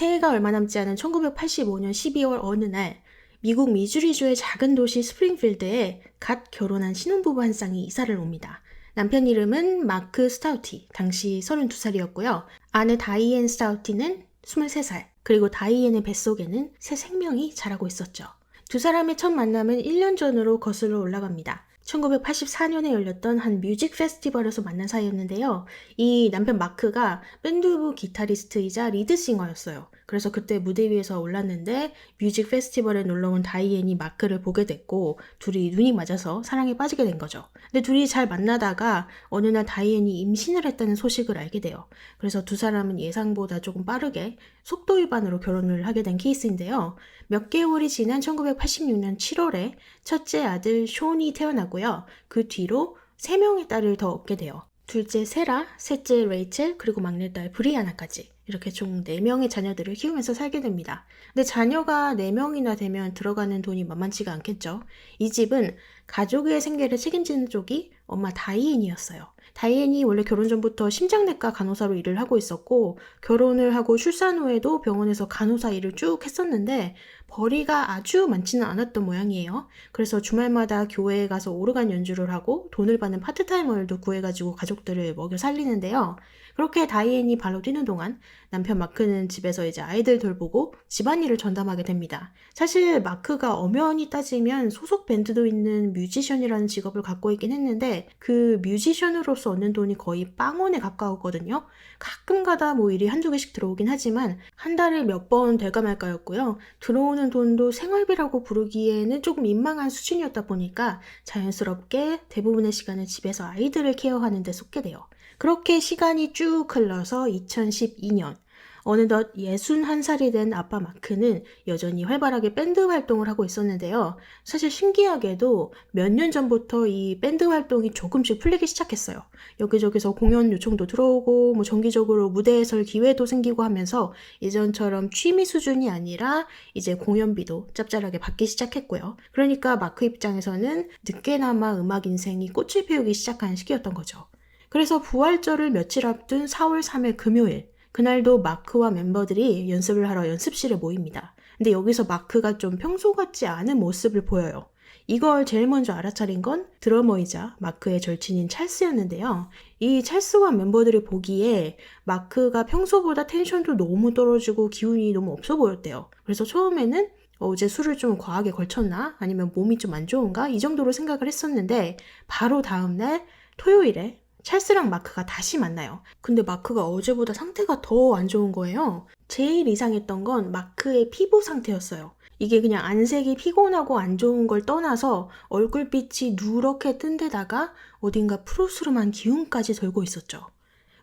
새해가 얼마 남지 않은 1985년 12월 어느 날 미국 미주리주의 작은 도시 스프링필드에 갓 결혼한 신혼부부 한 쌍이 이사를 옵니다. 남편 이름은 마크 스타우티, 당시 32살이었고요. 아내 다이앤 스타우티는 23살, 그리고 다이앤의 뱃속에는 새 생명이 자라고 있었죠. 두 사람의 첫 만남은 1년 전으로 거슬러 올라갑니다. 1984년에 열렸던 한 뮤직 페스티벌에서 만난 사이였는데요. 이 남편 마크가 밴드부 기타리스트이자 리드싱어였어요. 그래서 그때 무대 위에서 올랐는데 뮤직 페스티벌에 놀러온 다이앤이 마크를 보게 됐고 둘이 눈이 맞아서 사랑에 빠지게 된 거죠. 근데 둘이 잘 만나다가 어느 날 다이앤이 임신을 했다는 소식을 알게 돼요. 그래서 두 사람은 예상보다 조금 빠르게 속도 위반으로 결혼을 하게 된 케이스인데요. 몇 개월이 지난 1986년 7월에 첫째 아들 숀이 태어나고요. 그 뒤로 3명의 딸을 더 얻게 돼요. 둘째 세라, 셋째 레이첼, 그리고 막내딸 브리아나까지 이렇게 총 4명의 자녀들을 키우면서 살게 됩니다. 근데 자녀가 4명이나 되면 들어가는 돈이 만만치가 않겠죠. 이 집은 가족의 생계를 책임지는 쪽이 엄마 다이앤이었어요. 다이앤이 원래 결혼 전부터 심장내과 간호사로 일을 하고 있었고 결혼을 하고 출산 후에도 병원에서 간호사 일을 쭉 했었는데 벌이가 아주 많지는 않았던 모양이에요. 그래서 주말마다 교회에 가서 오르간 연주를 하고 돈을 받는 파트타이머들도 구해가지고 가족들을 먹여 살리는데요. 그렇게 다이앤이 발로 뛰는 동안 남편 마크는 집에서 이제 아이들 돌보고 집안일을 전담하게 됩니다. 사실 마크가 엄연히 따지면 소속 밴드도 있는 뮤지션이라는 직업을 갖고 있긴 했는데 그 뮤지션으로서 얻는 돈이 거의 빵원에 가까웠거든요. 가끔 가다 뭐 일이 한두 개씩 들어오긴 하지만 한 달에 몇 번 될까 말까였고요. 들어오는 돈도 생활비라고 부르기에는 조금 민망한 수준이었다 보니까 자연스럽게 대부분의 시간을 집에서 아이들을 케어하는 데 쏟게 돼요. 그렇게 시간이 쭉 흘러서 2012년 어느덧 61살이 된 아빠 마크는 여전히 활발하게 밴드 활동을 하고 있었는데요. 사실 신기하게도 몇 년 전부터 이 밴드 활동이 조금씩 풀리기 시작했어요. 여기저기서 공연 요청도 들어오고 뭐 정기적으로 무대에 설 기회도 생기고 하면서 예전처럼 취미 수준이 아니라 이제 공연비도 짭짤하게 받기 시작했고요. 그러니까 마크 입장에서는 늦게나마 음악 인생이 꽃을 피우기 시작한 시기였던 거죠. 그래서 부활절을 며칠 앞둔 4월 3일 금요일 그날도 마크와 멤버들이 연습을 하러 연습실에 모입니다. 근데 여기서 마크가 좀 평소 같지 않은 모습을 보여요. 이걸 제일 먼저 알아차린 건 드러머이자 마크의 절친인 찰스였는데요. 이 찰스와 멤버들이 보기에 마크가 평소보다 텐션도 너무 떨어지고 기운이 너무 없어 보였대요. 그래서 처음에는 어제 술을 좀 과하게 걸쳤나? 아니면 몸이 좀 안 좋은가? 이 정도로 생각을 했었는데 바로 다음날 토요일에 찰스랑 마크가 다시 만나요. 근데 마크가 어제보다 상태가 더 안 좋은 거예요. 제일 이상했던 건 마크의 피부 상태였어요. 이게 그냥 안색이 피곤하고 안 좋은 걸 떠나서 얼굴빛이 누렇게 뜬 데다가 어딘가 푸르스름한 기운까지 돌고 있었죠.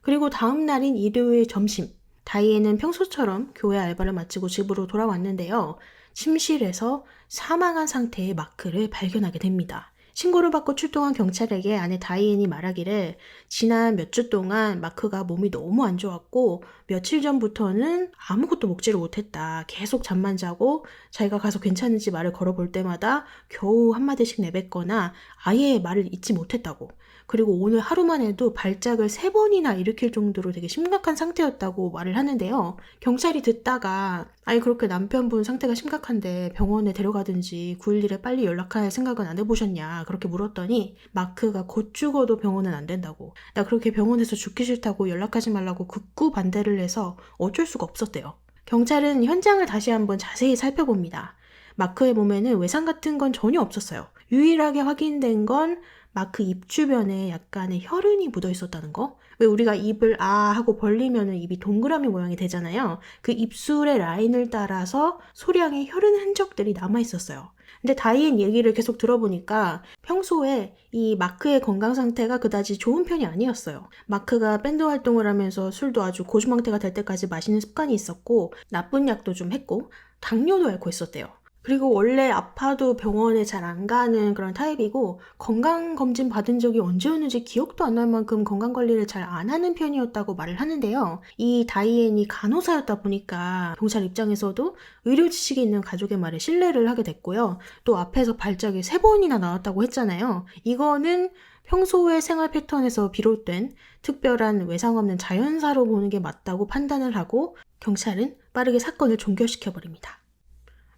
그리고 다음 날인 일요일 점심, 다이앤은 평소처럼 교회 알바를 마치고 집으로 돌아왔는데요. 침실에서 사망한 상태의 마크를 발견하게 됩니다. 신고를 받고 출동한 경찰에게 아내 다이앤이 말하기를 지난 몇 주 동안 마크가 몸이 너무 안 좋았고 며칠 전부터는 아무것도 먹지를 못했다. 계속 잠만 자고 자기가 가서 괜찮은지 말을 걸어볼 때마다 겨우 한마디씩 내뱉거나 아예 말을 잇지 못했다고. 그리고 오늘 하루만 해도 발작을 3번이나 일으킬 정도로 되게 심각한 상태였다고 말을 하는데요. 경찰이 듣다가 아니 그렇게 남편분 상태가 심각한데 병원에 데려가든지 911에 빨리 연락할 생각은 안 해보셨냐 그렇게 물었더니 마크가 곧 죽어도 병원은 안 된다고. 나 그렇게 병원에서 죽기 싫다고 연락하지 말라고 극구 반대를 해서 어쩔 수가 없었대요. 경찰은 현장을 다시 한번 자세히 살펴봅니다. 마크의 몸에는 외상 같은 건 전혀 없었어요. 유일하게 확인된 건 마크 입 주변에 약간의 혈흔이 묻어 있었다는 거? 왜 우리가 입을 아 하고 벌리면 입이 동그라미 모양이 되잖아요. 그 입술의 라인을 따라서 소량의 혈흔 흔적들이 남아 있었어요. 근데 다이앤 얘기를 계속 들어보니까 평소에 이 마크의 건강 상태가 그다지 좋은 편이 아니었어요. 마크가 밴드 활동을 하면서 술도 아주 고주망태가 될 때까지 마시는 습관이 있었고 나쁜 약도 좀 했고 당뇨도 앓고 있었대요. 그리고 원래 아파도 병원에 잘 안 가는 그런 타입이고 건강검진 받은 적이 언제였는지 기억도 안 날 만큼 건강관리를 잘 안 하는 편이었다고 말을 하는데요. 이 다이앤이 간호사였다 보니까 경찰 입장에서도 의료 지식이 있는 가족의 말에 신뢰를 하게 됐고요. 또 앞에서 발작이 3번이나 나왔다고 했잖아요. 이거는 평소의 생활 패턴에서 비롯된 특별한 외상 없는 자연사로 보는 게 맞다고 판단을 하고 경찰은 빠르게 사건을 종결시켜버립니다.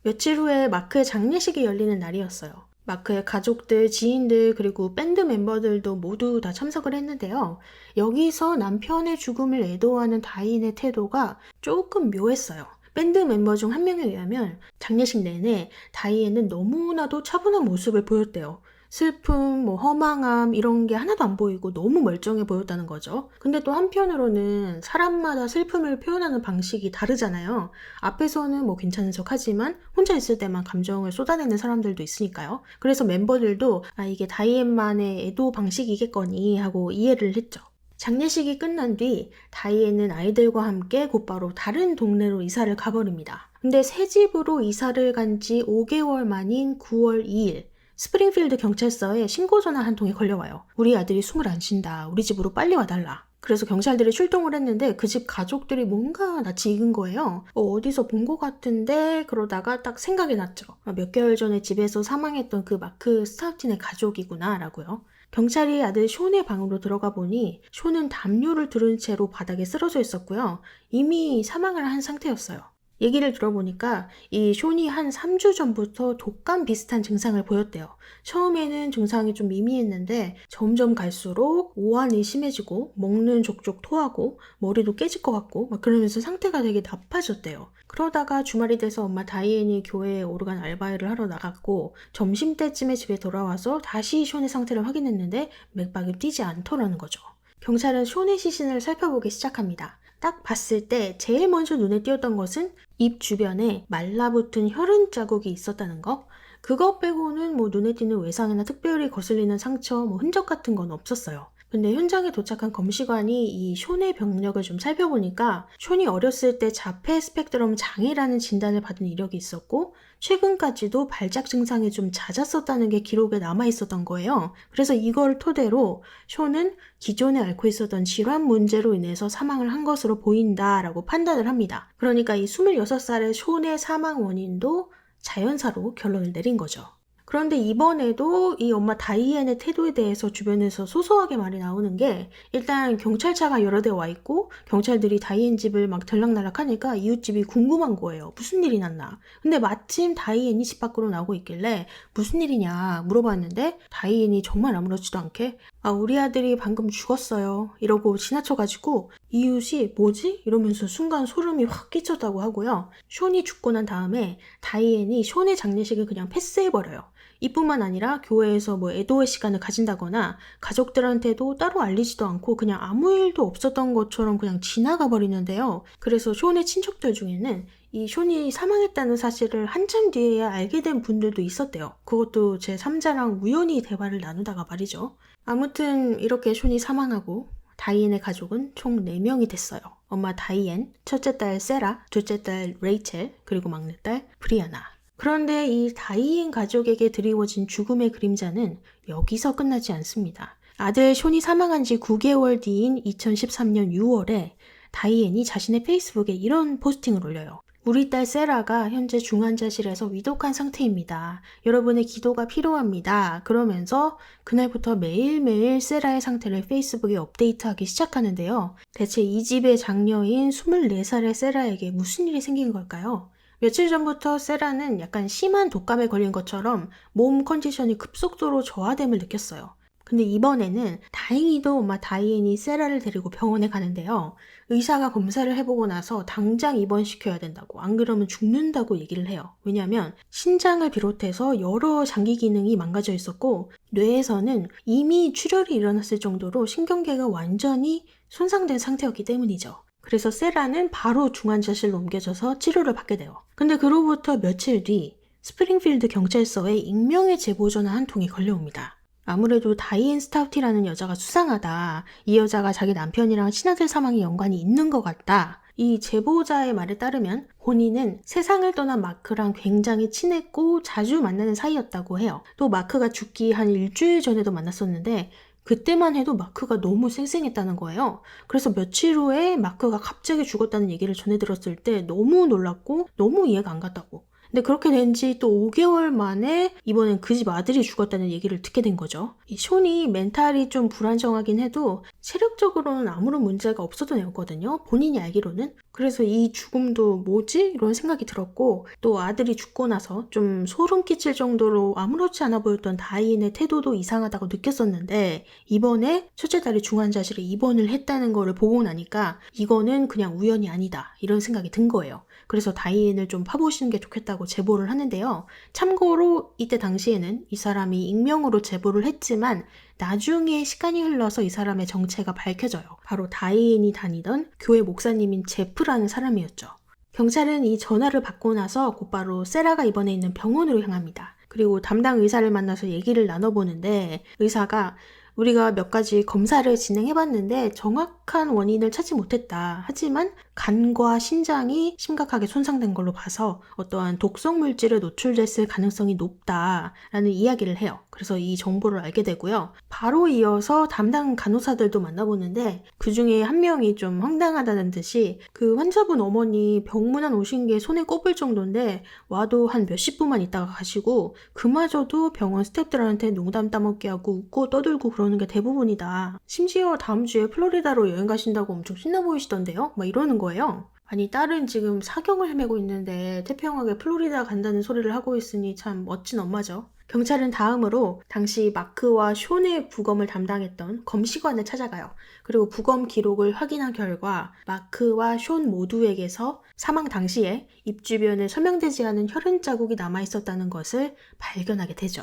며칠 후에 마크의 장례식이 열리는 날이었어요. 마크의 가족들, 지인들, 그리고 밴드 멤버들도 모두 다 참석을 했는데요. 여기서 남편의 죽음을 애도하는 다인의 태도가 조금 묘했어요. 밴드 멤버 중 한 명에 의하면 장례식 내내 다이앤은 너무나도 차분한 모습을 보였대요. 슬픔, 허망함 이런 게 하나도 안 보이고 너무 멀쩡해 보였다는 거죠. 근데 또 한편으로는 사람마다 슬픔을 표현하는 방식이 다르잖아요. 앞에서는 괜찮은 척 하지만 혼자 있을 때만 감정을 쏟아내는 사람들도 있으니까요. 그래서 멤버들도 이게 다이앤만의 애도 방식이겠거니 하고 이해를 했죠. 장례식이 끝난 뒤 다이앤은 아이들과 함께 곧바로 다른 동네로 이사를 가버립니다. 근데 새 집으로 이사를 간 지 5개월 만인 9월 2일 스프링필드 경찰서에 신고 전화 한 통이 걸려와요. 우리 아들이 숨을 안 쉰다. 우리 집으로 빨리 와달라. 그래서 경찰들이 출동을 했는데 그 집 가족들이 뭔가 낯이 익은 거예요. 어디서 본 것 같은데 그러다가 딱 생각이 났죠. 몇 개월 전에 집에서 사망했던 그 마크 스타우틴의 가족이구나 라고요. 경찰이 아들 숀의 방으로 들어가 보니 숀은 담요를 두른 채로 바닥에 쓰러져 있었고요. 이미 사망을 한 상태였어요. 얘기를 들어보니까 이 숀이 한 3주 전부터 독감 비슷한 증상을 보였대요. 처음에는 증상이 좀 미미했는데 점점 갈수록 오한이 심해지고 먹는 족족 토하고 머리도 깨질 것 같고 그러면서 상태가 되게 나빠졌대요. 그러다가 주말이 돼서 엄마 다이앤이 교회에 오르간 알바를 하러 나갔고 점심때쯤에 집에 돌아와서 다시 숀의 상태를 확인했는데 맥박이 뛰지 않더라는 거죠. 경찰은 숀의 시신을 살펴보기 시작합니다. 딱 봤을 때 제일 먼저 눈에 띄었던 것은 입 주변에 말라붙은 혈흔 자국이 있었다는 거. 그것 빼고는 눈에 띄는 외상이나 특별히 거슬리는 상처, 흔적 같은 건 없었어요. 근데 현장에 도착한 검시관이 이 숀의 병력을 좀 살펴보니까 숀이 어렸을 때 자폐 스펙트럼 장애라는 진단을 받은 이력이 있었고 최근까지도 발작 증상이 좀 잦았었다는 게 기록에 남아 있었던 거예요. 그래서 이걸 토대로 숀은 기존에 앓고 있었던 질환 문제로 인해서 사망을 한 것으로 보인다라고 판단을 합니다. 그러니까 이 26살의 숀의 사망 원인도 자연사로 결론을 내린 거죠. 그런데 이번에도 이 엄마 다이앤의 태도에 대해서 주변에서 소소하게 말이 나오는 게 일단 경찰차가 여러 대 와 있고 경찰들이 다이앤 집을 막 들락날락 하니까 이웃집이 궁금한 거예요. 무슨 일이 났나. 근데 마침 다이앤이 집 밖으로 나오고 있길래 무슨 일이냐 물어봤는데 다이앤이 정말 아무렇지도 않게 우리 아들이 방금 죽었어요 이러고 지나쳐가지고 이웃이 뭐지? 이러면서 순간 소름이 확 끼쳤다고 하고요. 숀이 죽고 난 다음에 다이앤이 숀의 장례식을 그냥 패스해버려요. 이뿐만 아니라 교회에서 애도의 시간을 가진다거나 가족들한테도 따로 알리지도 않고 그냥 아무 일도 없었던 것처럼 그냥 지나가 버리는데요. 그래서 숀의 친척들 중에는 이 숀이 사망했다는 사실을 한참 뒤에야 알게 된 분들도 있었대요. 그것도 제 3자랑 우연히 대화를 나누다가 말이죠. 아무튼 이렇게 숀이 사망하고 다이앤의 가족은 총 4명이 됐어요. 엄마 다이앤, 첫째 딸 세라, 둘째 딸 레이첼, 그리고 막내딸 브리아나. 그런데 이 다이앤 가족에게 드리워진 죽음의 그림자는 여기서 끝나지 않습니다. 아들 숀이 사망한 지 9개월 뒤인 2013년 6월에 다이앤이 자신의 페이스북에 이런 포스팅을 올려요. 우리 딸 세라가 현재 중환자실에서 위독한 상태입니다. 여러분의 기도가 필요합니다. 그러면서 그날부터 매일매일 세라의 상태를 페이스북에 업데이트하기 시작하는데요. 대체 이 집의 장녀인 24살의 세라에게 무슨 일이 생긴 걸까요? 며칠 전부터 세라는 약간 심한 독감에 걸린 것처럼 몸 컨디션이 급속도로 저하됨을 느꼈어요. 근데 이번에는 다행히도 엄마 다이앤이 세라를 데리고 병원에 가는데요. 의사가 검사를 해보고 나서 당장 입원시켜야 된다고, 안 그러면 죽는다고 얘기를 해요. 왜냐하면 신장을 비롯해서 여러 장기 기능이 망가져 있었고 뇌에서는 이미 출혈이 일어났을 정도로 신경계가 완전히 손상된 상태였기 때문이죠. 그래서 세라는 바로 중환자실로 옮겨져서 치료를 받게 돼요. 근데 그로부터 며칠 뒤 스프링필드 경찰서에 익명의 제보 전화 한 통이 걸려옵니다. 아무래도 다이앤 스타우티라는 여자가 수상하다. 이 여자가 자기 남편이랑 친아들 사망에 연관이 있는 것 같다. 이 제보자의 말에 따르면 본인은 세상을 떠난 마크랑 굉장히 친했고 자주 만나는 사이였다고 해요. 또 마크가 죽기 한 일주일 전에도 만났었는데 그때만 해도 마크가 너무 쌩쌩했다는 거예요. 그래서 며칠 후에 마크가 갑자기 죽었다는 얘기를 전해 들었을 때 너무 놀랐고 너무 이해가 안 갔다고. 근데 그렇게 된 지 또 5개월 만에 이번엔 그 집 아들이 죽었다는 얘기를 듣게 된 거죠. 이 숀이 멘탈이 좀 불안정하긴 해도 체력적으로는 아무런 문제가 없었던 애였거든요. 본인이 알기로는. 그래서 이 죽음도 뭐지? 이런 생각이 들었고, 또 아들이 죽고 나서 좀 소름 끼칠 정도로 아무렇지 않아 보였던 다이앤의 태도도 이상하다고 느꼈었는데, 이번에 첫째 딸이 중환자실에 입원을 했다는 거를 보고 나니까 이거는 그냥 우연이 아니다, 이런 생각이 든 거예요. 그래서 다이앤을 좀 파보시는 게 좋겠다고 제보를 하는데요. 참고로 이때 당시에는 이 사람이 익명으로 제보를 했지만 나중에 시간이 흘러서 이 사람의 정체가 밝혀져요. 바로 다이앤이 다니던 교회 목사님인 제프라는 사람이었죠. 경찰은 이 전화를 받고 나서 곧바로 세라가 입원해 있는 병원으로 향합니다. 그리고 담당 의사를 만나서 얘기를 나눠보는데 의사가 우리가 몇 가지 검사를 진행해봤는데 정확한 원인을 찾지 못했다. 하지만 간과 신장이 심각하게 손상된 걸로 봐서 어떠한 독성 물질에 노출됐을 가능성이 높다라는 이야기를 해요. 그래서 이 정보를 알게 되고요. 바로 이어서 담당 간호사들도 만나보는데 그 중에 한 명이 좀 황당하다는 듯이 그 환자분 어머니 병문안 오신 게 손에 꼽을 정도인데 와도 한 몇십 분만 있다가 가시고 그마저도 병원 스태프들한테 농담 따먹게 하고 웃고 떠들고 그러는 게 대부분이다. 심지어 다음 주에 플로리다로 여행 가신다고 엄청 신나 보이시던데요? 막 이러는 거예요. 아니 딸은 지금 사경을 헤매고 있는데 태평하게 플로리다 간다는 소리를 하고 있으니 참 멋진 엄마죠. 경찰은 다음으로 당시 마크와 숀의 부검을 담당했던 검시관을 찾아가요. 그리고 부검 기록을 확인한 결과 마크와 숀 모두에게서 사망 당시에 입 주변에 설명되지 않은 혈흔 자국이 남아있었다는 것을 발견하게 되죠.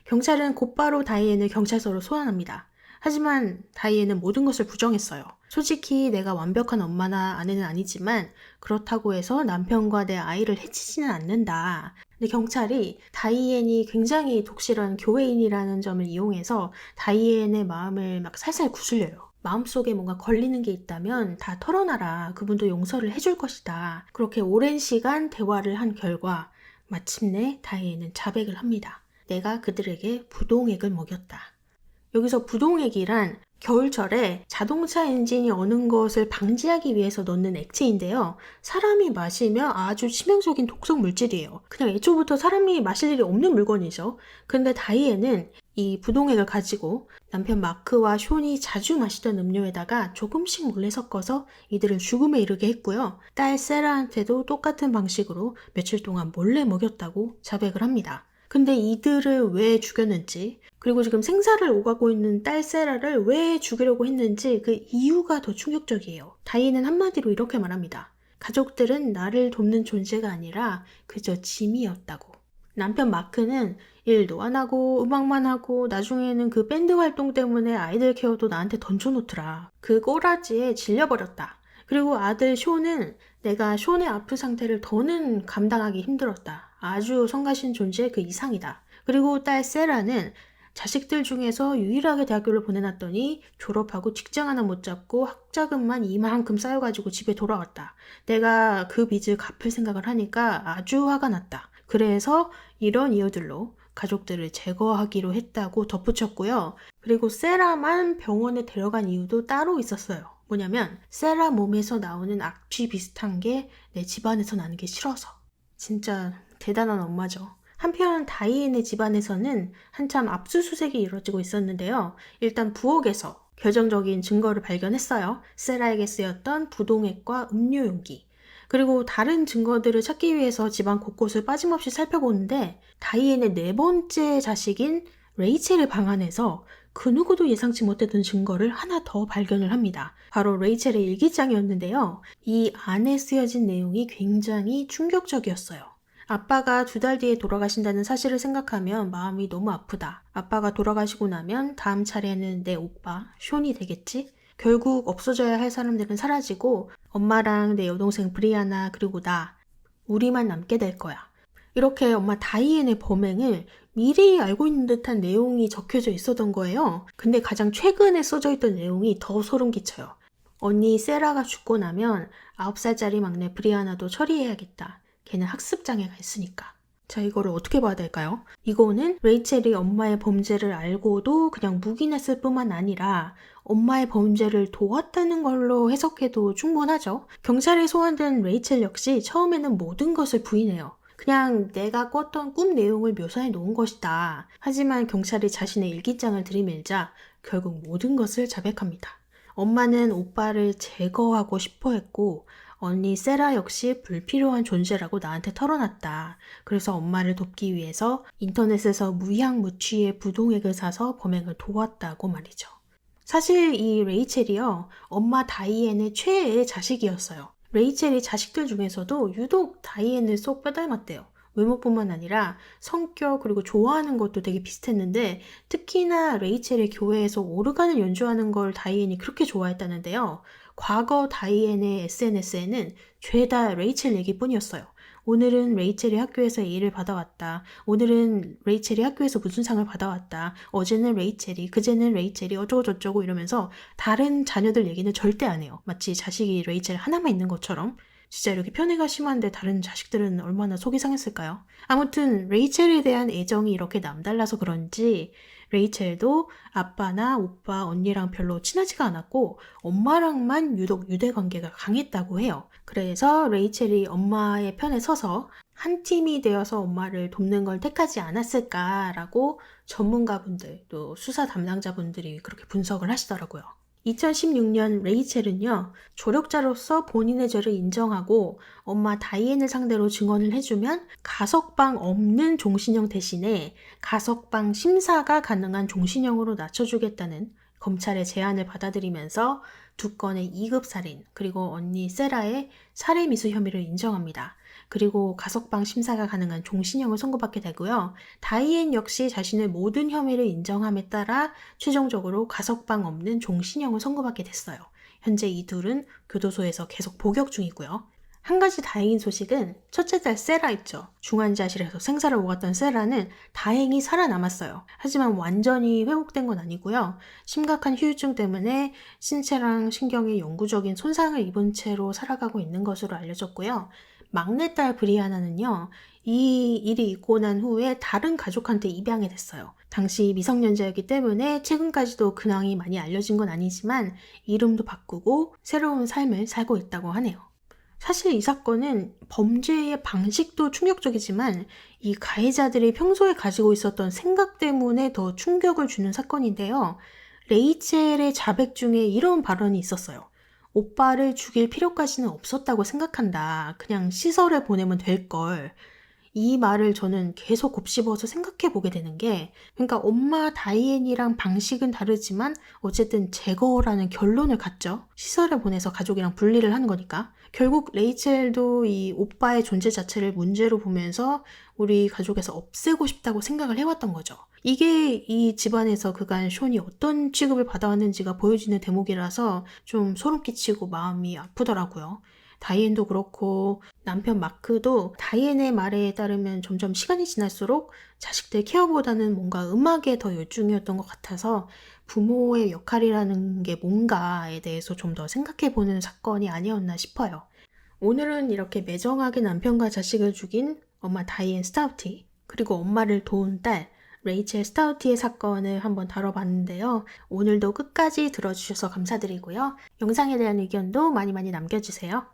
경찰은 곧바로 다이앤을 경찰서로 소환합니다. 하지만 다이앤은 모든 것을 부정했어요. 솔직히 내가 완벽한 엄마나 아내는 아니지만 그렇다고 해서 남편과 내 아이를 해치지는 않는다. 근데 경찰이 다이앤이 굉장히 독실한 교회인이라는 점을 이용해서 다이앤의 마음을 막 살살 구슬려요. 마음속에 뭔가 걸리는 게 있다면 다 털어놔라. 그분도 용서를 해줄 것이다. 그렇게 오랜 시간 대화를 한 결과 마침내 다이앤은 자백을 합니다. 내가 그들에게 부동액을 먹였다. 여기서 부동액이란 겨울철에 자동차 엔진이 어는 것을 방지하기 위해서 넣는 액체인데요. 사람이 마시면 아주 치명적인 독성 물질이에요. 그냥 애초부터 사람이 마실 일이 없는 물건이죠. 근데 다이앤은 이 부동액을 가지고 남편 마크와 숀이 자주 마시던 음료에다가 조금씩 몰래 섞어서 이들을 죽음에 이르게 했고요. 딸 세라한테도 똑같은 방식으로 며칠 동안 몰래 먹였다고 자백을 합니다. 근데 이들을 왜 죽였는지, 그리고 지금 생사를 오가고 있는 딸 세라를 왜 죽이려고 했는지 그 이유가 더 충격적이에요. 다이앤은 한마디로 이렇게 말합니다. 가족들은 나를 돕는 존재가 아니라 그저 짐이었다고. 남편 마크는 일도 안 하고 음악만 하고 나중에는 그 밴드 활동 때문에 아이들 케어도 나한테 던져놓더라. 그 꼬라지에 질려버렸다. 그리고 아들 숀은 내가 숀의 아픈 상태를 더는 감당하기 힘들었다. 아주 성가신 존재 그 이상이다. 그리고 딸 세라는 자식들 중에서 유일하게 대학교를 보내놨더니 졸업하고 직장 하나 못 잡고 학자금만 이만큼 쌓여가지고 집에 돌아왔다. 내가 그 빚을 갚을 생각을 하니까 아주 화가 났다. 그래서 이런 이유들로 가족들을 제거하기로 했다고 덧붙였고요. 그리고 세라만 병원에 데려간 이유도 따로 있었어요. 뭐냐면 세라 몸에서 나오는 악취 비슷한 게 내 집안에서 나는 게 싫어서. 진짜 대단한 엄마죠. 한편 다이앤의 집안에서는 한참 압수수색이 이루어지고 있었는데요. 일단 부엌에서 결정적인 증거를 발견했어요. 세라에게 쓰였던 부동액과 음료 용기. 그리고 다른 증거들을 찾기 위해서 집안 곳곳을 빠짐없이 살펴보는데 다이앤의 네 번째 자식인 레이첼의 방 안에서 그 누구도 예상치 못했던 증거를 하나 더 발견을 합니다. 바로 레이첼의 일기장이었는데요. 이 안에 쓰여진 내용이 굉장히 충격적이었어요. 아빠가 2달 뒤에 돌아가신다는 사실을 생각하면 마음이 너무 아프다. 아빠가 돌아가시고 나면 다음 차례는 내 오빠, 숀이 되겠지? 결국 없어져야 할 사람들은 사라지고 엄마랑 내 여동생 브리아나 그리고 나, 우리만 남게 될 거야. 이렇게 엄마 다이앤의 범행을 미리 알고 있는 듯한 내용이 적혀져 있었던 거예요. 근데 가장 최근에 써져 있던 내용이 더 소름 끼쳐요. 언니 세라가 죽고 나면 9살짜리 막내 브리아나도 처리해야겠다. 걔는 학습장애가 있으니까. 자, 이거를 어떻게 봐야 될까요? 이거는 레이첼이 엄마의 범죄를 알고도 그냥 묵인했을 뿐만 아니라 엄마의 범죄를 도왔다는 걸로 해석해도 충분하죠. 경찰에 소환된 레이첼 역시 처음에는 모든 것을 부인해요. 그냥 내가 꿨던 꿈 내용을 묘사해 놓은 것이다. 하지만 경찰이 자신의 일기장을 들이밀자 결국 모든 것을 자백합니다. 엄마는 오빠를 제거하고 싶어 했고 언니 세라 역시 불필요한 존재라고 나한테 털어놨다. 그래서 엄마를 돕기 위해서 인터넷에서 무향무취의 부동액을 사서 범행을 도왔다고 말이죠. 사실 이 레이첼이요, 엄마 다이앤의 최애의 자식이었어요. 레이첼이 자식들 중에서도 유독 다이앤을 쏙 빼닮았대요. 외모뿐만 아니라 성격 그리고 좋아하는 것도 되게 비슷했는데 특히나 레이첼이 교회에서 오르간을 연주하는 걸 다이앤이 그렇게 좋아했다는데요. 과거 다이앤의 SNS에는 죄다 레이첼 얘기뿐이었어요. 오늘은 레이첼이 학교에서 A를 받아왔다. 오늘은 레이첼이 학교에서 무슨 상을 받아왔다. 어제는 레이첼이, 그제는 레이첼이 어쩌고저쩌고 이러면서 다른 자녀들 얘기는 절대 안 해요. 마치 자식이 레이첼 하나만 있는 것처럼. 진짜 이렇게 편애가 심한데 다른 자식들은 얼마나 속이 상했을까요? 아무튼 레이첼에 대한 애정이 이렇게 남달라서 그런지 레이첼도 아빠나 오빠, 언니랑 별로 친하지가 않았고 엄마랑만 유독 유대관계가 강했다고 해요. 그래서 레이첼이 엄마의 편에 서서 한 팀이 되어서 엄마를 돕는 걸 택하지 않았을까라고 전문가분들 또 수사 담당자분들이 그렇게 분석을 하시더라고요. 2016년 레이첼은요, 조력자로서 본인의 죄를 인정하고 엄마 다이앤을 상대로 증언을 해주면 가석방 없는 종신형 대신에 가석방 심사가 가능한 종신형으로 낮춰주겠다는 검찰의 제안을 받아들이면서 두 건의 2급 살인 그리고 언니 세라의 살해 미수 혐의를 인정합니다. 그리고 가석방 심사가 가능한 종신형을 선고받게 되고요. 다이앤 역시 자신의 모든 혐의를 인정함에 따라 최종적으로 가석방 없는 종신형을 선고받게 됐어요. 현재 이 둘은 교도소에서 계속 복역 중이고요. 한 가지 다행인 소식은 첫째 딸 세라 있죠. 중환자실에서 생사를 오갔던 세라는 다행히 살아남았어요. 하지만 완전히 회복된 건 아니고요. 심각한 후유증 때문에 신체랑 신경에 영구적인 손상을 입은 채로 살아가고 있는 것으로 알려졌고요. 막내딸 브리아나는요, 이 일이 있고 난 후에 다른 가족한테 입양이 됐어요. 당시 미성년자였기 때문에 최근까지도 근황이 많이 알려진 건 아니지만 이름도 바꾸고 새로운 삶을 살고 있다고 하네요. 사실 이 사건은 범죄의 방식도 충격적이지만 이 가해자들이 평소에 가지고 있었던 생각 때문에 더 충격을 주는 사건인데요. 레이첼의 자백 중에 이런 발언이 있었어요. 오빠를 죽일 필요까지는 없었다고 생각한다. 그냥 시설에 보내면 될걸. 이 말을 저는 계속 곱씹어서 생각해 보게 되는 게, 그러니까 엄마 다이앤이랑 방식은 다르지만 어쨌든 제거라는 결론을 갖죠. 시설에 보내서 가족이랑 분리를 하는 거니까. 결국 레이첼도 이 오빠의 존재 자체를 문제로 보면서 우리 가족에서 없애고 싶다고 생각을 해왔던 거죠. 이게 이 집안에서 그간 숀이 어떤 취급을 받아왔는지가 보여지는 대목이라서 좀 소름 끼치고 마음이 아프더라고요. 다이앤도 그렇고 남편 마크도 다이앤의 말에 따르면 점점 시간이 지날수록 자식들 케어보다는 뭔가 음악에 더 열중이었던 것 같아서 부모의 역할이라는 게 뭔가에 대해서 좀 더 생각해보는 사건이 아니었나 싶어요. 오늘은 이렇게 매정하게 남편과 자식을 죽인 엄마 다이앤 스타우티 그리고 엄마를 도운 딸 레이첼 스타우티의 사건을 한번 다뤄봤는데요. 오늘도 끝까지 들어주셔서 감사드리고요. 영상에 대한 의견도 많이 남겨주세요.